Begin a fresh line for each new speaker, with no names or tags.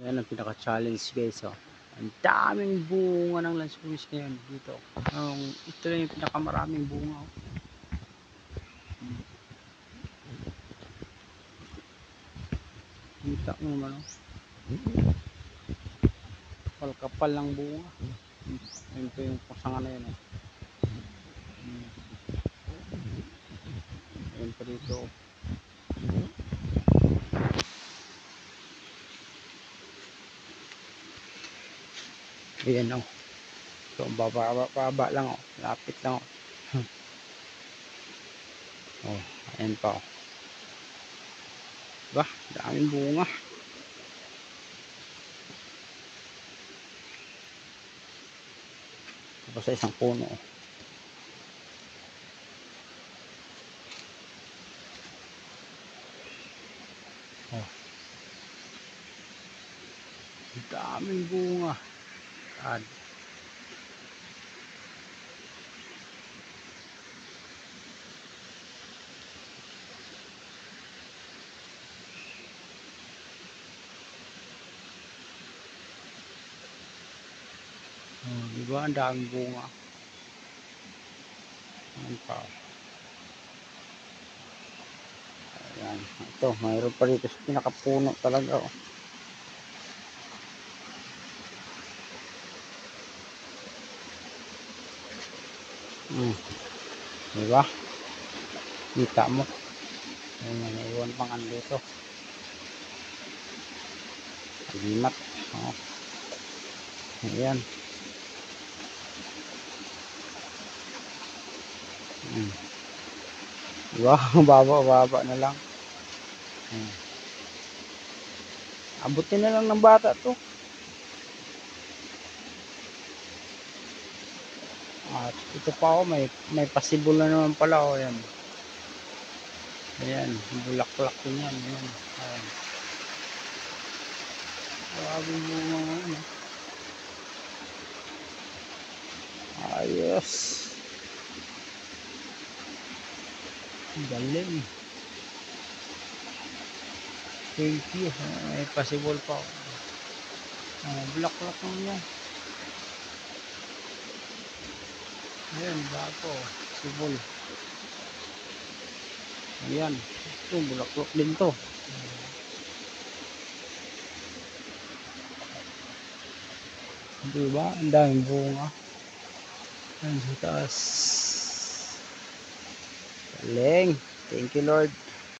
Yan ang pinaka-challenge guys. Oh. Ang daming bunga ng lansunis ngayon dito. Ito lang yung pinakamaraming bunga. Oh. Kita mo naman. Oh. Kapal ng bunga. Ayun po yung pasanga na yun. Oh. Ayun pa dito. Ayan o. So, baba lang o. Lapit lang o. Oh, ayan pa o. Diba? Daming bunga. Tapos sa isang puno o. Oh. Daming bunga. God. Oh, diba? Ang daming bunga. Ayan pa. Ayan. Ito, mayroon pa dito sa pinakapuno talaga. Oh. Diba? Kita mo. Ayan, naiwan pang ano dito. Limat. Oh. Ayan. Diba? Baba na lang. Abutin na lang ng bata to. At ito pa ako, may pasibol na naman pala. O, yan. Ayan, bulaklak din yan. Ayan. Ayan. Grabe yung mga ano. Ayos. Galing. Thank you. May pasibol pa ako. Bulaklak naman yan. Ayan, bago. Pasibol. Ayan. Ito, bulaklak din to. Diba? Ang daming bunga. Ayan sa taas. Galing. Thank you, Lord.